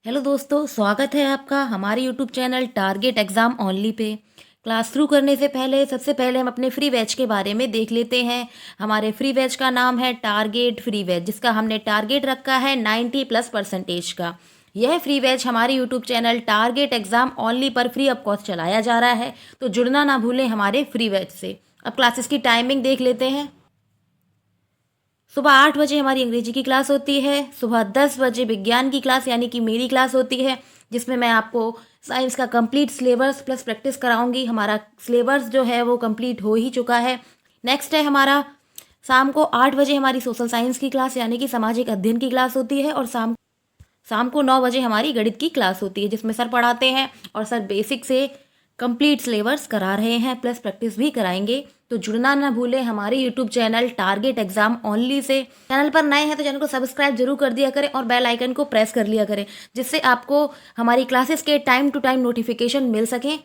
Hello दोस्तों, स्वागत है आपका हमारे YouTube channel target exam only pay. Class शुरू करने से पहले सबसे पहले हम अपने फ्री बैच के बारे में देख लेते हैं। हमारे फ्री बैच का नाम है टारगेट फ्री बैच, जिसका हमने टारगेट रखा है 90+% का। यह फ्री बैच हमारे YouTube channel target exam only पर फ्री ऑफ कॉस्ट चलाया जा रहा है, तो जुड़ना ना भूलें हमारे फ्री बैच से। अब क्लासेस की टाइमिंग देख लेते हैं। सुबह 8 बजे हमारी अंग्रेजी की क्लास होती है। सुबह 10 बजे विज्ञान की क्लास यानी कि मेरी क्लास होती है, जिसमें मैं आपको साइंस का कंप्लीट सिलेबस प्लस प्रैक्टिस कराऊंगी। हमारा सिलेबस जो है वो कंप्लीट हो ही चुका है। नेक्स्ट है हमारा शाम को 8 बजे हमारी सोशल साइंस की क्लास यानी कि सामाजिक अध्ययन की क्लास होती है, और शाम शाम को 9 बजे हमारी गणित की क्लास होती है, जिसमें सर पढ़ाते हैं और सर बेसिक से कंप्लीट सिलेबस करा रहे हैं, प्लस प्रैक्टिस भी कराएंगे। तो जुड़ना ना भूलें हमारे YouTube channel target exam only say. Channel पर नए हैं तो चैनल को सब्सक्राइब जरूर कर दिया करें और बेल आइकन को प्रेस कर लिया करें, जिससे आपको हमारी क्लासेस के टाइम टू टाइम नोटिफिकेशन मिल सकें।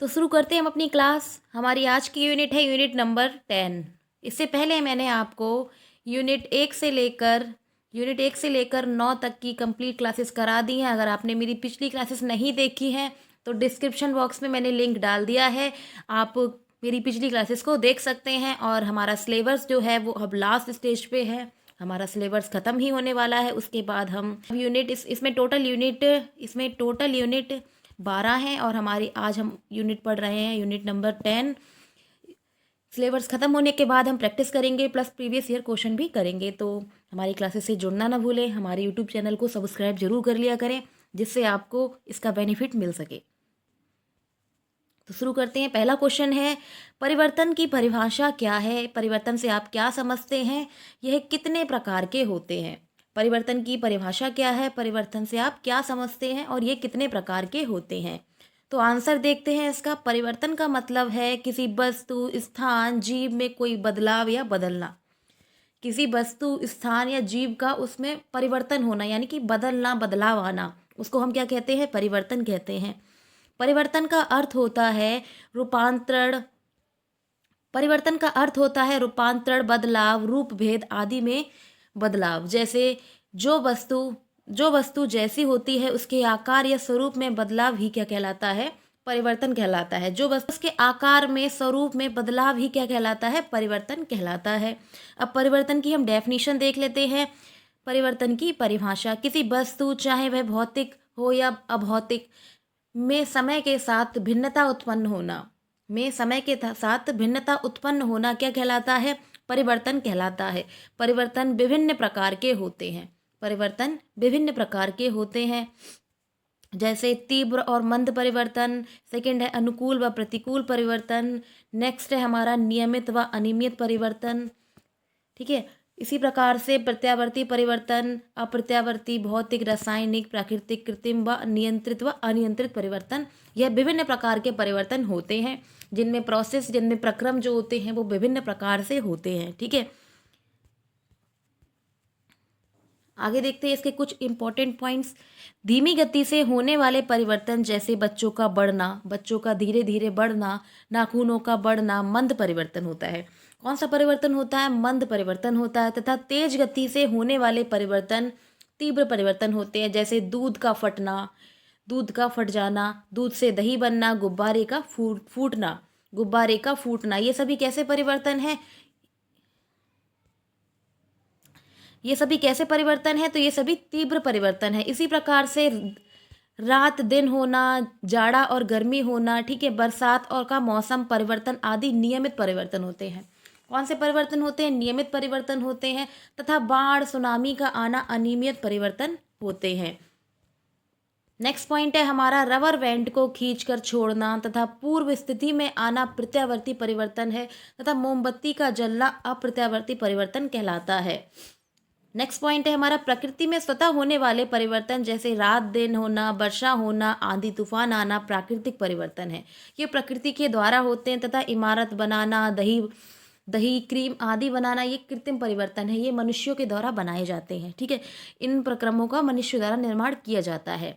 तो शुरू करते हैं हम अपनी क्लास। हमारी आज की यूनिट है यूनिट नंबर 10। इससे पहले मैंने आपको यूनिट एक से लेकर 9 तक की कंप्लीट क्लासेस करा दी हैं। अगर आपने मेरी पिछली क्लासेस नहीं देखी हैं तो डिस्क्रिप्शन बॉक्स में मैंने लिंक डाल दिया है, आप मेरी पिछली क्लासेस को देख सकते हैं। और हमारा सिलेबस जो है वो अब लास्ट स्टेज पे है, हमारा सिलेबस ख़त्म ही होने वाला है। उसके बाद हम यूनिट इसमें टोटल यूनिट 12 हैं, और हमारी आज हम यूनिट पढ़ रहे हैं यूनिट नंबर 10। सिलेबस ख़त्म होने के बाद हम प्रैक्टिस करेंगे प्लस प्रीवियस ईयर क्वेश्चन भी करेंगे। तो हमारी क्लासेस से जुड़ना ना भूलें, हमारे यूट्यूब चैनल को सब्सक्राइब जरूर कर लिया करें, जिससे आपको इसका बेनिफिट मिल सके। तो शुरू करते हैं। पहला क्वेश्चन है, परिवर्तन की परिभाषा क्या है? परिवर्तन से आप क्या समझते हैं? यह कितने प्रकार के होते हैं? परिवर्तन की परिभाषा क्या है? परिवर्तन से आप क्या समझते हैं और ये कितने प्रकार के होते हैं? तो आंसर देखते हैं इसका। परिवर्तन का मतलब है किसी वस्तु, स्थान, जीव में कोई बदलाव या बदलना। किसी वस्तु, स्थान या जीव का उसमें परिवर्तन होना यानी कि बदलना, बदलाव आना, उसको हम क्या कहते हैं? परिवर्तन कहते हैं। परिवर्तन का अर्थ होता है रूपांतरण। परिवर्तन का अर्थ होता है रूपांतरण, बदलाव, रूप भेद आदि में बदलाव। जैसे जो वस्तु जैसी होती है उसके आकार या स्वरूप में बदलाव ही क्या कहलाता है? परिवर्तन कहलाता है। जो वस्तु उसके आकार में, स्वरूप में बदलाव ही क्या कहलाता है? परिवर्तन कहलाता है। अब परिवर्तन की हम डेफिनेशन देख लेते हैं। परिवर्तन की परिभाषा, किसी वस्तु चाहे वह भौतिक हो या अभौतिक में समय के साथ भिन्नता उत्पन्न होना, क्या कहलाता है? परिवर्तन कहलाता है। परिवर्तन विभिन्न प्रकार के होते हैं। जैसे तीव्र और मंद परिवर्तन। सेकंड है अनुकूल व प्रतिकूल परिवर्तन। नेक्स्ट है हमारा नियमित व अनियमित परिवर्तन। ठीक है। इसी प्रकार से प्रत्यावर्ती परिवर्तन, अप्रत्यावर्ती, भौतिक, रासायनिक, प्राकृतिक, कृत्रिम व नियंत्रित व अनियंत्रित परिवर्तन। यह विभिन्न प्रकार के परिवर्तन होते हैं, जिनमें प्रक्रम जो होते हैं वो विभिन्न प्रकार से होते हैं। ठीक है। आगे देखते हैं इसके कुछ इंपॉर्टेंट पॉइंट्स। धीमी गति से होने वाले परिवर्तन, जैसे बच्चों का धीरे धीरे बढ़ना, नाखूनों का बढ़ना, मंद परिवर्तन होता है। कौन सा परिवर्तन होता है? मंद परिवर्तन होता है। तथा तेज गति से होने वाले परिवर्तन तीव्र परिवर्तन होते हैं, जैसे दूध का फट जाना, दूध से दही बनना, गुब्बारे का फूटना। ये सभी कैसे परिवर्तन है? ये सभी कैसे परिवर्तन है? तो ये सभी तीव्र परिवर्तन है। इसी प्रकार से रात दिन होना, जाड़ा और गर्मी होना, ठीक है, बरसात और का मौसम परिवर्तन आदि नियमित परिवर्तन होते हैं। कौन से परिवर्तन होते हैं? नियमित परिवर्तन होते हैं। तथा बाढ़, सुनामी का आना अनियमित परिवर्तन होते हैं। नेक्स्ट पॉइंट है हमारा, रबर बैंड को खींचकर छोड़ना तथा पूर्व स्थिति में आना प्रत्यावर्ती परिवर्तन है, तथा मोमबत्ती का जलना अप्रत्यावर्ती परिवर्तन कहलाता है। नेक्स्ट पॉइंट है हमारा, प्रकृति में स्वतः होने वाले परिवर्तन, जैसे रात दिन होना, वर्षा होना, आंधी तूफान आना, प्राकृतिक परिवर्तन है। ये प्रकृति के द्वारा होते हैं। तथा इमारत बनाना, दही क्रीम आदि बनाना, ये कृत्रिम परिवर्तन है। ये मनुष्यों के द्वारा बनाए जाते हैं। ठीक है। इन प्रक्रमों का मनुष्य द्वारा निर्माण किया जाता है।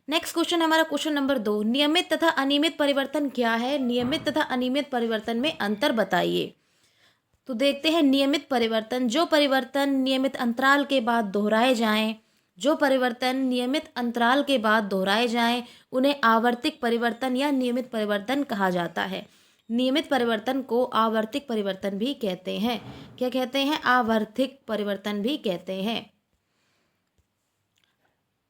नेक्स्ट क्वेश्चन हमारा क्वेश्चन नंबर 2, नियमित तथा अनियमित परिवर्तन क्या है? नियमित तथा अनियमित परिवर्तन में अंतर बताइए। तो देखते हैं नियमित परिवर्तन। जो परिवर्तन नियमित अंतराल के बाद दोहराए जाएं, जो परिवर्तन नियमित अंतराल के बाद दोहराए जाएं उन्हें आवर्तिक परिवर्तन या नियमित परिवर्तन कहा जाता है। नियमित परिवर्तन को आवर्तिक परिवर्तन भी कहते हैं। क्या कहते हैं? आवर्तिक परिवर्तन भी कहते हैं।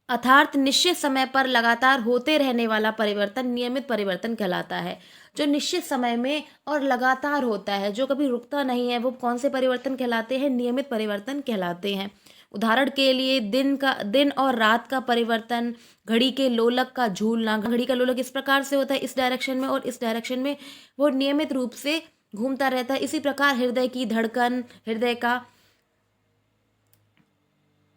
अर्थात निश्चित समय पर लगातार होते रहने वाला परिवर्तन नियमित परिवर्तन कहलाता है। जो निश्चित समय में और लगातार होता है, जो कभी रुकता नहीं है, वो कौन से परिवर्तन कहलाते हैं? नियमित परिवर्तन कहलाते हैं। उदाहरण के लिए दिन और रात का परिवर्तन, घड़ी के लोलक का झूलना। घड़ी का लोलक इस प्रकार से होता है, इस डायरेक्शन में और इस डायरेक्शन में, वो नियमित रूप से घूमता रहता है। इसी प्रकार हृदय की धड़कन,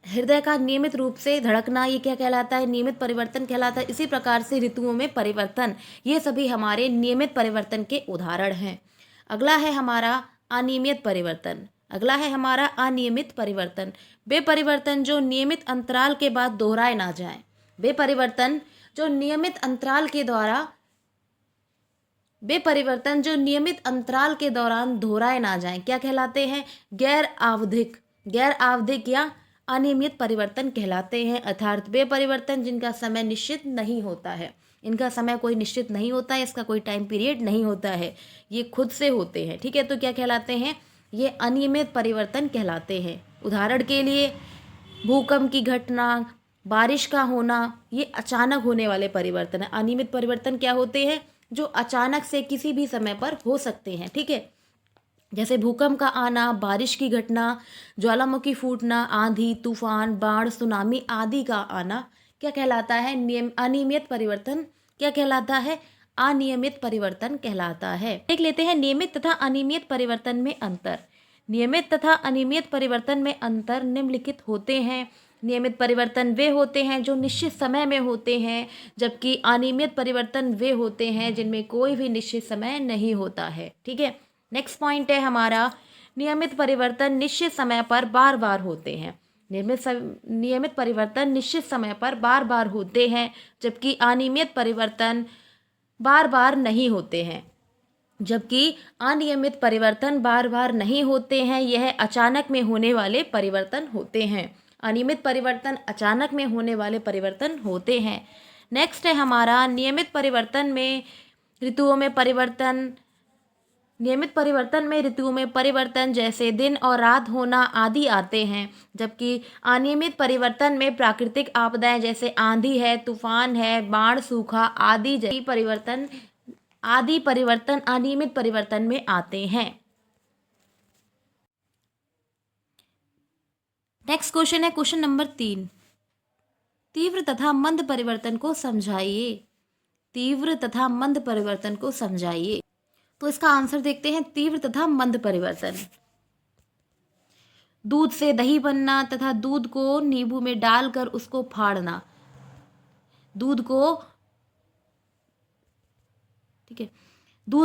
हृदय का नियमित रूप से धड़कना, ये क्या कहलाता है? नियमित परिवर्तन कहलाता है। इसी प्रकार से ऋतुओं में परिवर्तन, ये सभी हमारे नियमित परिवर्तन के उदाहरण हैं। अगला है हमारा अनियमित परिवर्तन। अगला है हमारा अनियमित परिवर्तन। वे परिवर्तन जो नियमित अंतराल के बाद दोहराए ना जाएं। वे परिवर्तन जो नियमित अंतराल के दौरान दोहराए ना जाएं, क्या कहलाते हैं? गैर आवधिक या अनियमित परिवर्तन कहलाते हैं। अर्थात वे परिवर्तन जिनका समय निश्चित नहीं होता है, इनका समय कोई निश्चित नहीं होता है, इसका कोई टाइम पीरियड नहीं होता है, ये खुद से होते हैं। ठीक है, तो क्या कहलाते हैं? ये अनियमित परिवर्तन कहलाते हैं। उदाहरण के लिए भूकंप की घटना, बारिश का होना, ये अचानक होने वाले परिवर्तन है। अनियमित परिवर्तन क्या होते हैं? जो अचानक से किसी भी समय पर हो सकते हैं। ठीक है, जैसे भूकंप का आना, बारिश की घटना, ज्वालामुखी फूटना, आंधी, तूफान, बाढ़, सुनामी आदि का आना क्या कहलाता है? अनियमित परिवर्तन। क्या कहलाता है? अनियमित परिवर्तन कहलाता है। देख लेते हैं नियमित तथा अनियमित परिवर्तन में अंतर। नियमित तथा अनियमित परिवर्तन में अंतर निम्नलिखित होते हैं। नियमित परिवर्तन वे होते हैं जो निश्चित समय में होते हैं, जबकि अनियमित परिवर्तन वे होते हैं जिनमें कोई भी निश्चित समय नहीं होता है। ठीक है, नेक्स्ट पॉइंट है हमारा, नियमित परिवर्तन निश्चित समय पर बार बार होते हैं। नियमित परिवर्तन निश्चित समय पर बार बार होते हैं, जबकि अनियमित परिवर्तन बार बार नहीं होते हैं। यह अचानक में होने वाले परिवर्तन होते हैं। अनियमित परिवर्तन अचानक में होने वाले परिवर्तन होते हैं। नेक्स्ट है हमारा, नियमित परिवर्तन में ऋतुओं में परिवर्तन। नियमित परिवर्तन में ऋतुओं में परिवर्तन जैसे दिन और रात होना आदि आते हैं, जबकि अनियमित परिवर्तन में प्राकृतिक आपदाएं जैसे आंधी है, तूफान है, बाढ़, सूखा आदि जैसी परिवर्तन अनियमित परिवर्तन में आते हैं। नेक्स्ट क्वेश्चन है क्वेश्चन नंबर 3। तीव्र तथा मंद परिवर्तन को समझाइए। तीव्र तथा मंद परिवर्तन को समझाइए। तो इसका आंसर देखते हैं। तीव्र तथा मंद परिवर्तन, दूध से दही बनना तथा दूध को नींबू में डालकर उसको फाड़ना। दूध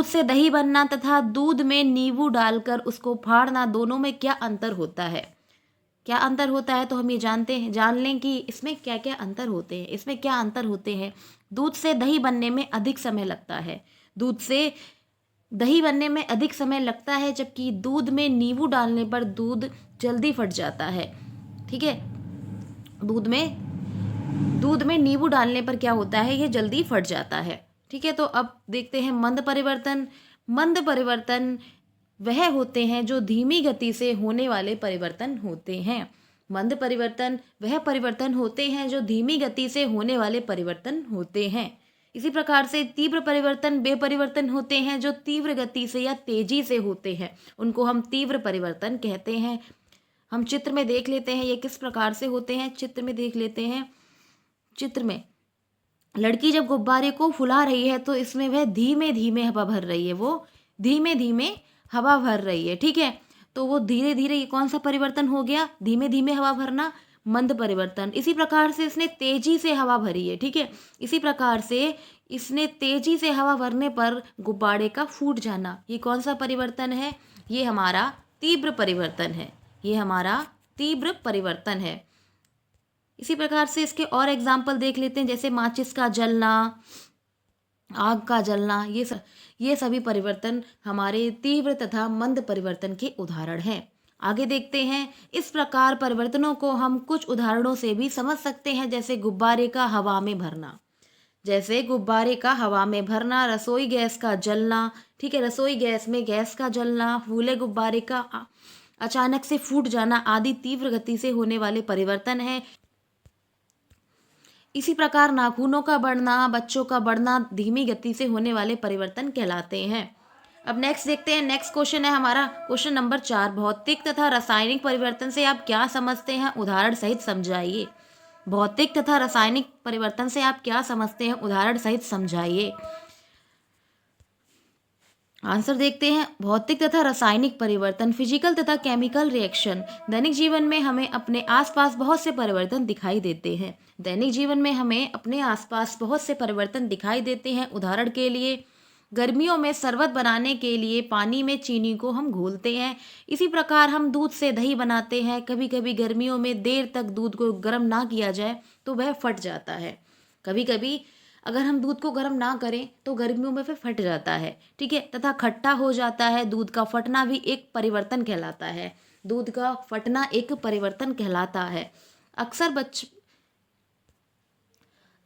से दही बनना तथा दूध में नींबू डालकर उसको फाड़ना, दोनों में क्या अंतर होता है? क्या अंतर होता है? तो हम ये जान लें कि इसमें क्या क्या अंतर होते हैं। इसमें क्या अंतर होते हैं? दूध से दही बनने में अधिक समय लगता है। दूध से दही बनने में अधिक समय लगता है, जबकि दूध में नींबू डालने पर दूध जल्दी फट जाता है। ठीक है, दूध में नींबू डालने पर क्या होता है? ये जल्दी फट जाता है। ठीक है, तो अब देखते हैं मंद परिवर्तन। मंद परिवर्तन वह होते हैं जो धीमी गति से होने वाले परिवर्तन होते हैं। मंद परिवर्तन वह परिवर्तन होते हैं जो धीमी गति से होने वाले परिवर्तन होते हैं। इसी प्रकार से तीव्र परिवर्तन वे परिवर्तन होते हैं जो तीव्र गति से या तेजी से होते हैं, उनको हम तीव्र परिवर्तन कहते हैं। हम चित्र में देख लेते हैं ये किस प्रकार से होते हैं। चित्र में देख लेते हैं। चित्र में लड़की जब गुब्बारे को फुला रही है तो इसमें वह धीमे धीमे हवा भर रही है। वो धीमे धीमे हवा भर रही है। ठीक है, तो वो धीरे धीरे, ये कौन सा परिवर्तन हो गया? धीमे धीमे हवा भरना, मंद परिवर्तन। इसी प्रकार से इसने तेजी से हवा भरी है। ठीक है, इसी प्रकार से इसने तेजी से हवा भरने पर गुब्बारे का फूट जाना, ये कौन सा परिवर्तन है? ये हमारा तीव्र परिवर्तन है। ये हमारा तीव्र परिवर्तन है। इसी प्रकार से इसके और एग्जाम्पल देख लेते हैं, जैसे माचिस का जलना, आग का जलना, ये सभी परिवर्तन हमारे तीव्र तथा मंद परिवर्तन के उदाहरण हैं। आगे देखते हैं, इस प्रकार परिवर्तनों को हम कुछ उदाहरणों से भी समझ सकते हैं, जैसे गुब्बारे का हवा में भरना। जैसे गुब्बारे का हवा में भरना, रसोई गैस का जलना, ठीक है, रसोई गैस में गैस का जलना, फूले गुब्बारे का अचानक से फूट जाना आदि तीव्र गति से होने वाले परिवर्तन है। इसी प्रकार नाखूनों का बढ़ना, बच्चों का बढ़ना धीमी गति से होने वाले परिवर्तन कहलाते हैं। अब नेक्स्ट देखते हैं, नेक्स्ट क्वेश्चन है हमारा क्वेश्चन नंबर 4, भौतिक तथा रासायनिक परिवर्तन से आप क्या समझते हैं, उदाहरण सहित समझाइए। भौतिक तथा रासायनिक परिवर्तन से आप क्या समझते हैं, उदाहरण सहित समझाइए। आंसर देखते हैं, भौतिक तथा रासायनिक परिवर्तन, फिजिकल तथा केमिकल रिएक्शन। दैनिक जीवन में हमें अपने आसपास बहुत से परिवर्तन दिखाई देते हैं। दैनिक जीवन में हमें अपने आसपास बहुत से परिवर्तन दिखाई देते हैं। उदाहरण के लिए, गर्मियों में शरबत बनाने के लिए पानी में चीनी को हम घोलते हैं। इसी प्रकार हम दूध से दही बनाते हैं। कभी कभी गर्मियों में देर तक दूध को गर्म ना किया जाए तो वह फट जाता है। कभी कभी अगर हम दूध को गर्म ना करें तो गर्मियों में फिर फट जाता है, ठीक है, तथा खट्टा हो जाता है। दूध का फटना भी एक परिवर्तन कहलाता है। दूध का फटना एक परिवर्तन कहलाता है।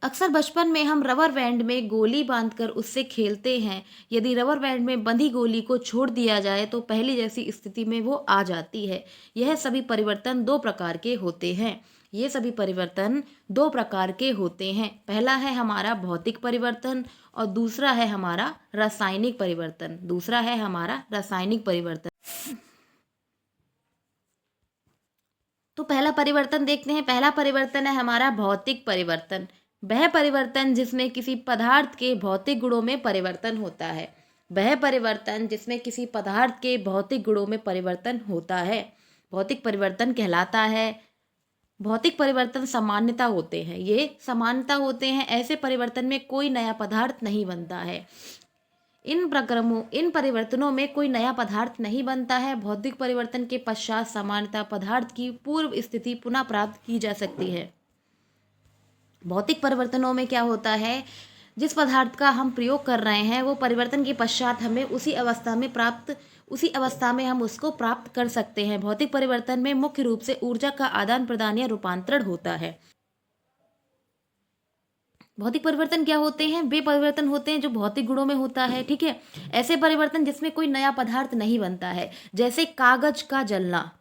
अक्सर बचपन में हम रबर बैंड में गोली बांधकर उससे खेलते हैं। यदि रबर बैंड में बंधी गोली को छोड़ दिया जाए तो पहली जैसी स्थिति में वो आ जाती है। यह सभी परिवर्तन दो प्रकार के होते हैं। ये सभी परिवर्तन दो प्रकार के होते हैं। पहला है हमारा भौतिक परिवर्तन और दूसरा है हमारा रासायनिक परिवर्तन। दूसरा है हमारा रासायनिक परिवर्तन। तो पहला परिवर्तन देखते हैं। पहला परिवर्तन है हमारा भौतिक परिवर्तन। वह परिवर्तन जिसमें किसी पदार्थ के भौतिक गुणों में परिवर्तन होता है। वह परिवर्तन जिसमें किसी पदार्थ के भौतिक गुणों में परिवर्तन होता है भौतिक परिवर्तन कहलाता है। भौतिक परिवर्तन सामान्यता होते हैं। ये समानता होते हैं। ऐसे परिवर्तन में कोई नया पदार्थ नहीं बनता है। इन परिवर्तनों में कोई नया पदार्थ नहीं बनता है। भौतिक परिवर्तन के पश्चात सामान्यता पदार्थ की पूर्व स्थिति पुनः प्राप्त की जा सकती है। भौतिक परिवर्तनों में क्या होता है, जिस पदार्थ का हम प्रयोग कर रहे हैं वो परिवर्तन के पश्चात हमें उसी अवस्था में हम उसको प्राप्त कर सकते हैं। भौतिक परिवर्तन में मुख्य रूप से ऊर्जा का आदान प्रदान या रूपांतरण होता है। भौतिक परिवर्तन क्या होते हैं, वे परिवर्तन होते हैं जो भौतिक गुणों में होता है, ठीक है। ऐसे परिवर्तन जिसमें कोई नया पदार्थ नहीं बनता है, जैसे कागज का जलना,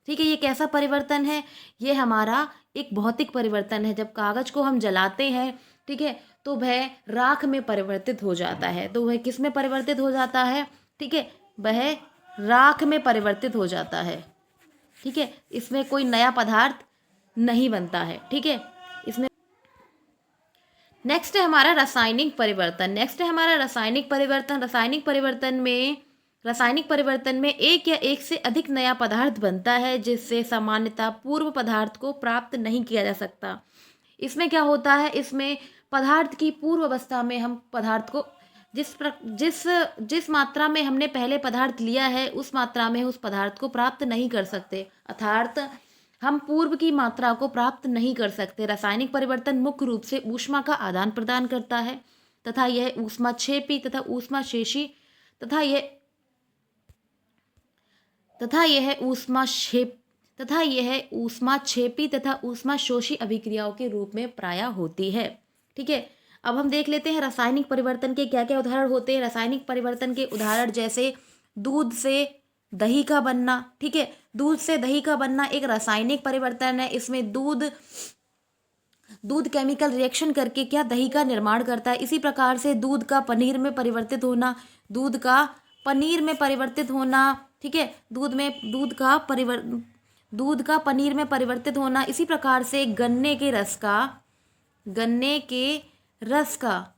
ठीक है। ये कैसा परिवर्तन है, ये हमारा एक भौतिक परिवर्तन है। जब कागज को हम जलाते हैं, ठीक है, तो वह राख में परिवर्तित हो जाता है। तो वह किस में परिवर्तित हो जाता है, ठीक है, वह राख में परिवर्तित हो जाता है, ठीक है। इसमें कोई नया पदार्थ नहीं बनता है, ठीक है। इसमें नेक्स्ट है हमारा रासायनिक परिवर्तन। रासायनिक परिवर्तन में एक या एक से अधिक नया पदार्थ बनता है जिससे सामान्यतः पूर्व पदार्थ को प्राप्त नहीं किया जा सकता। इसमें क्या होता है, इसमें पदार्थ की पूर्व अवस्था में हम पदार्थ को जिस मात्रा में हमने पहले पदार्थ लिया है उस मात्रा में उस पदार्थ को प्राप्त नहीं कर सकते, अर्थात हम पूर्व की मात्रा को प्राप्त नहीं कर सकते। रासायनिक परिवर्तन मुख्य रूप से ऊष्मा का आदान प्रदान करता है तथा यह ऊष्माक्षेपी तथा ऊष्माशेषी तथा ऊष्माशोषी अभिक्रियाओं के रूप में प्रायः होती है, ठीक है। अब हम देख लेते हैं रासायनिक परिवर्तन के क्या क्या उदाहरण होते हैं। रासायनिक परिवर्तन के उदाहरण जैसे दूध से दही का बनना, ठीक है। दूध से दही का बनना एक रासायनिक परिवर्तन है। इसमें दूध केमिकल रिएक्शन करके क्या दही का निर्माण करता है। इसी प्रकार से दूध का पनीर में परिवर्तित होना, ठीक है, दूध का पनीर में परिवर्तित होना। इसी प्रकार से गन्ने के रस का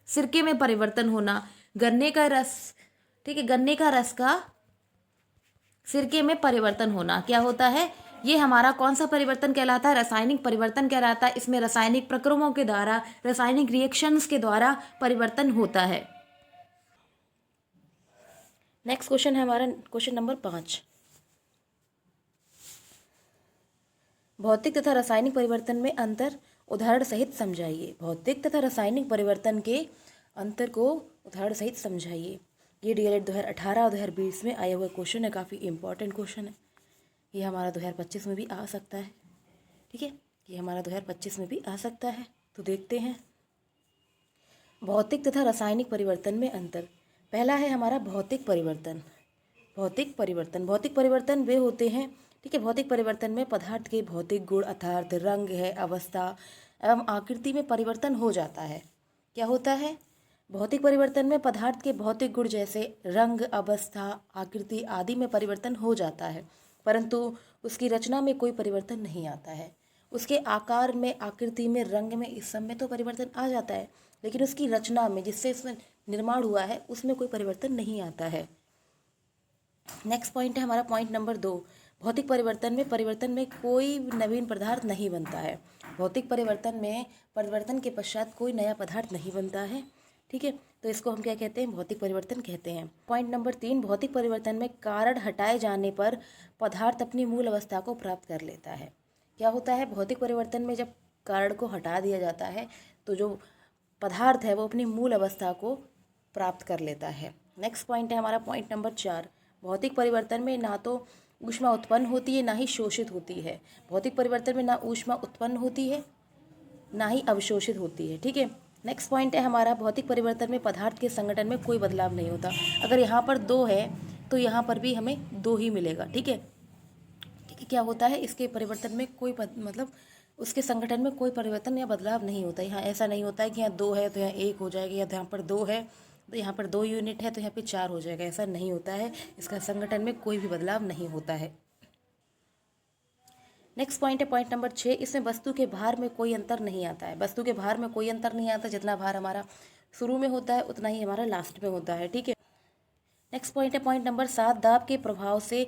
सिरके में परिवर्तन होना। गन्ने का रस का सिरके में परिवर्तन होना क्या होता है, ये हमारा कौन सा परिवर्तन कहलाता है, रासायनिक परिवर्तन कहलाता है। इसमें रासायनिक प्रक्रमों के द्वारा, रासायनिक रिएक्शंस के द्वारा परिवर्तन होता है। नेक्स्ट क्वेश्चन है हमारा क्वेश्चन नंबर 5, भौतिक तथा रासायनिक परिवर्तन में अंतर उदाहरण सहित समझाइए। भौतिक तथा रासायनिक परिवर्तन के अंतर को उदाहरण सहित समझाइए। ये डीएलएड 2018 और 2020 में आया हुआ क्वेश्चन है, काफ़ी इंपॉर्टेंट क्वेश्चन है। ये हमारा 2025 में भी आ सकता है, ठीक है, ये हमारा 2025 में भी आ सकता है। तो देखते हैं, भौतिक तथा रासायनिक परिवर्तन में अंतर। पहला है हमारा भौतिक परिवर्तन। भौतिक परिवर्तन, भौतिक परिवर्तन वे होते हैं, ठीक है, भौतिक परिवर्तन में पदार्थ के भौतिक गुण अर्थात रंग है, अवस्था एवं आकृति में परिवर्तन हो जाता है। क्या होता है? भौतिक परिवर्तन में पदार्थ के भौतिक गुण जैसे रंग, अवस्था, आकृति आदि में परिवर्तन हो जाता है, परंतु उसकी रचना में कोई परिवर्तन नहीं आता है। उसके आकार में, आकृति में, रंग में, इस सब में तो परिवर्तन आ जाता है, लेकिन उसकी रचना में, जिससे इसमें निर्माण हुआ है, उसमें कोई परिवर्तन नहीं आता है। नेक्स्ट पॉइंट है हमारा पॉइंट नंबर 2। भौतिक परिवर्तन में कोई नवीन पदार्थ नहीं बनता है। भौतिक परिवर्तन के पश्चात कोई नया पदार्थ नहीं बनता है, ठीक है, तो इसको हम क्या कहते हैं? भौतिक परिवर्तन कहते हैं। पॉइंट नंबर 3, भौतिक परिवर्तन में कारण हटाए जाने पर पदार्थ अपनी मूल अवस्था को प्राप्त कर लेता है। क्या होता है? भौतिक परिवर्तन में जब कारण को हटा दिया जाता है तो जो पदार्थ है वो अपनी मूल अवस्था को प्राप्त कर लेता है। नेक्स्ट पॉइंट है हमारा पॉइंट नंबर 4। भौतिक परिवर्तन में ना तो ऊष्मा उत्पन्न होती है, ना ही शोषित होती है। भौतिक परिवर्तन में ना ऊष्मा उत्पन्न होती है, ना ही अवशोषित होती है, ठीक है। नेक्स्ट पॉइंट है हमारा, भौतिक परिवर्तन में पदार्थ के संगठन में कोई बदलाव नहीं होता। अगर यहाँ पर 2 है तो यहाँ पर भी हमें 2 ही मिलेगा, ठीक है। ठीक है, क्या होता है? इसके परिवर्तन में कोई मतलब उसके संगठन में कोई परिवर्तन या बदलाव नहीं होता। यहाँ ऐसा नहीं होता है कि यहाँ 2 है तो यहाँ 1 हो जाएगा, या यहाँ पर 2 है तो यहाँ पर 2 यूनिट है तो यहाँ पे 4 हो जाएगा, ऐसा नहीं होता है। इसका संगठन में कोई भी बदलाव नहीं होता है। नेक्स्ट पॉइंट है पॉइंट नंबर 6। इसमें वस्तु के भार में कोई अंतर नहीं आता है। वस्तु के भार में कोई अंतर नहीं आता, जितना भार हमारा शुरू में होता है उतना ही हमारा लास्ट में होता है, ठीक है। नेक्स्ट पॉइंट है पॉइंट नंबर 7। दाब के प्रभाव से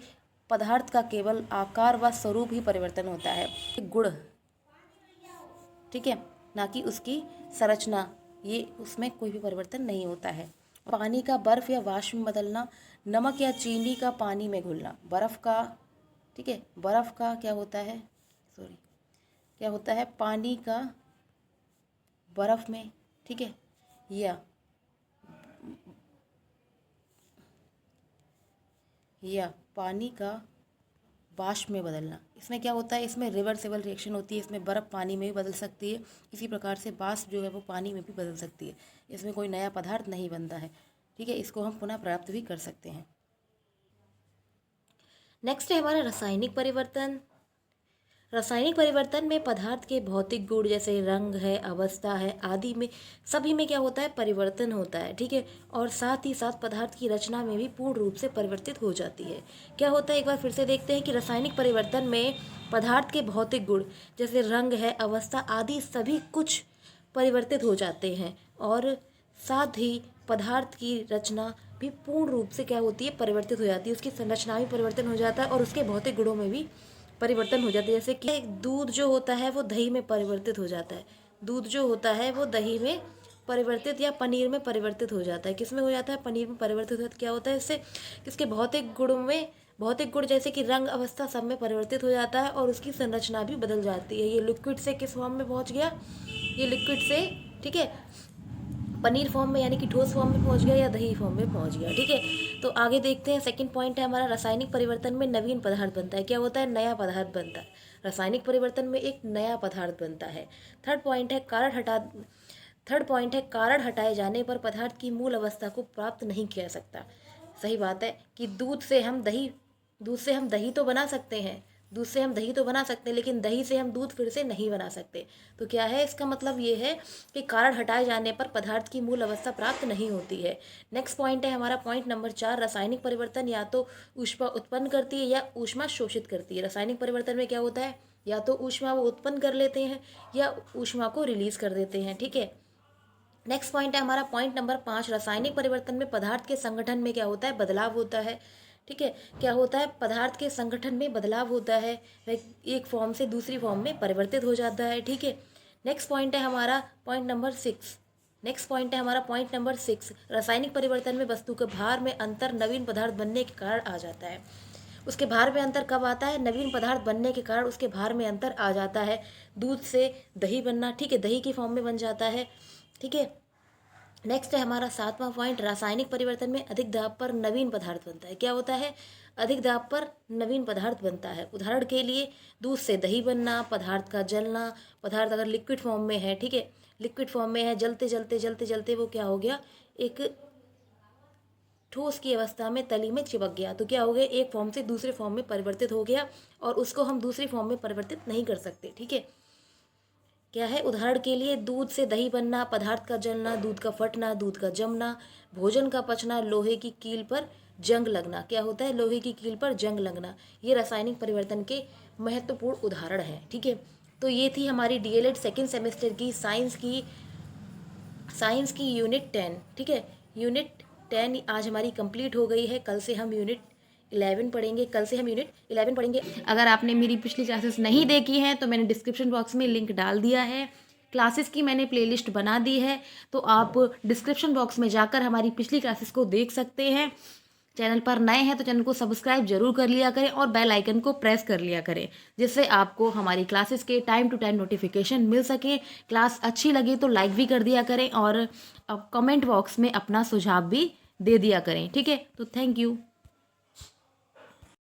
पदार्थ का केवल आकार व स्वरूप ही परिवर्तन होता है, गुण, ठीक है, ना कि उसकी संरचना, ये उसमें कोई भी परिवर्तन नहीं होता है। पानी का बर्फ या वाष्प में बदलना, नमक या चीनी का पानी में घुलना, बर्फ का, ठीक है, बर्फ का क्या होता है, क्या होता है? पानी का बर्फ में, ठीक है, या पानी का वाष्प में बदलना। इसमें क्या होता है? इसमें रिवर्सिबल रिएक्शन होती है। इसमें बर्फ़ पानी में भी बदल सकती है, इसी प्रकार से वाष्प जो है वो पानी में भी बदल सकती है। इसमें कोई नया पदार्थ नहीं बनता है, ठीक है, इसको हम पुनः प्राप्त भी कर सकते हैं। नेक्स्ट है हमारा रासायनिक परिवर्तन। रासायनिक परिवर्तन में पदार्थ के भौतिक गुण जैसे रंग है, अवस्था है आदि में, सभी में क्या होता है? परिवर्तन होता है, ठीक है, और साथ ही साथ पदार्थ की रचना में भी पूर्ण रूप से परिवर्तित हो जाती है। क्या होता है? एक बार फिर से देखते हैं कि रासायनिक परिवर्तन में पदार्थ के भौतिक गुण जैसे रंग है, अवस्था आदि सभी कुछ परिवर्तित हो जाते हैं, और साथ ही पदार्थ की रचना भी पूर्ण रूप से क्या होती है? परिवर्तित हो जाती है। उसकी संरचना भी परिवर्तन हो जाता है और उसके भौतिक गुणों में भी परिवर्तन हो जाते हैं। जैसे कि दूध जो होता है वो दही में परिवर्तित हो जाता है। दूध जो होता है वो दही में परिवर्तित या पनीर में परिवर्तित हो जाता है। किस में हो जाता है? पनीर में परिवर्तित होता है। क्या होता है इससे? इसके भौतिक गुणों में, भौतिक गुण जैसे कि रंग, अवस्था सब में परिवर्तित हो जाता है और उसकी संरचना भी बदल जाती है। ये लिक्विड से किस फॉर्म में पहुंच गया? ये लिक्विड से, ठीक है, पनीर फॉर्म में यानी कि ठोस फॉर्म में पहुंच गया या दही फॉर्म में पहुंच गया, ठीक है। तो आगे देखते हैं, सेकंड पॉइंट है हमारा, रासायनिक परिवर्तन में नवीन पदार्थ बनता है। क्या होता है? नया पदार्थ बनता है। रासायनिक परिवर्तन में एक नया पदार्थ बनता है। थर्ड पॉइंट है कारण हटाए जाने पर पदार्थ की मूल अवस्था को प्राप्त नहीं किया जा सकता। सही बात है कि दूध से हम दही तो बना सकते हैं, लेकिन दही से हम दूध फिर से नहीं बना सकते। तो क्या है इसका मतलब? ये है कि कारण हटाए जाने पर पदार्थ की मूल अवस्था प्राप्त नहीं होती है। नेक्स्ट पॉइंट है हमारा पॉइंट नंबर 4। रासायनिक परिवर्तन या तो ऊष्मा उत्पन्न करती है या ऊष्मा शोषित करती है। रासायनिक परिवर्तन में क्या होता है? या तो ऊष्मा वो उत्पन्न कर लेते हैं या ऊष्मा को रिलीज कर देते हैं, ठीक है। नेक्स्ट पॉइंट है हमारा पॉइंट नंबर 5। रासायनिक परिवर्तन में पदार्थ के संगठन में क्या होता है? बदलाव होता है, ठीक है। क्या होता है? पदार्थ के संगठन में बदलाव होता है, वह एक फॉर्म से दूसरी फॉर्म में परिवर्तित हो जाता है, ठीक है। नेक्स्ट पॉइंट है हमारा पॉइंट नंबर 6। रासायनिक परिवर्तन में वस्तु के भार में अंतर नवीन पदार्थ बनने के कारण आ जाता है। उसके भार में अंतर कब आता है? नवीन पदार्थ बनने के कारण उसके भार में अंतर आ जाता है। दूध से दही बनना, ठीक है, दही की फॉर्म में बन जाता है, ठीक है। नेक्स्ट है हमारा 7वां पॉइंट, रासायनिक परिवर्तन में अधिक दाब पर नवीन पदार्थ बनता है। क्या होता है? अधिक दाब पर नवीन पदार्थ बनता है। उदाहरण के लिए दूध से दही बनना, पदार्थ का जलना। पदार्थ अगर लिक्विड फॉर्म में है, ठीक है, लिक्विड फॉर्म में है, जलते जलते जलते जलते वो क्या हो गया, एक ठोस की अवस्था में तली में चिपक गया, तो क्या हो गया, एक फॉर्म से दूसरे फॉर्म में परिवर्तित हो गया और उसको हम दूसरी फॉर्म में परिवर्तित नहीं कर सकते। ठीक है, क्या है? उदाहरण के लिए दूध से दही बनना, पदार्थ का जलना, दूध का फटना, दूध का जमना, भोजन का पचना, लोहे की कील पर जंग लगना। क्या होता है? लोहे की कील पर जंग लगना। ये रासायनिक परिवर्तन के महत्वपूर्ण उदाहरण हैं। ठीक है, तो ये थी हमारी डीएलएड सेकेंड सेमेस्टर की साइंस की यूनिट 10। ठीक है, यूनिट 10 आज हमारी कंप्लीट हो गई है। कल से हम यूनिट 11 पढ़ेंगे। अगर आपने मेरी पिछली क्लासेस नहीं देखी हैं तो मैंने डिस्क्रिप्शन बॉक्स में लिंक डाल दिया है। क्लासेस की मैंने प्लेलिस्ट बना दी है, तो आप डिस्क्रिप्शन बॉक्स में जाकर हमारी पिछली क्लासेस को देख सकते हैं। चैनल पर नए हैं तो चैनल को सब्सक्राइब जरूर कर लिया करें और बेल आइकन को प्रेस कर लिया करें, जिससे आपको हमारी क्लासेस के टाइम टू टाइम नोटिफिकेशन मिल सके। क्लास अच्छी लगे तो लाइक भी कर दिया करें और कमेंट बॉक्स में अपना सुझाव भी दे दिया करें। ठीक है, तो थैंक यू।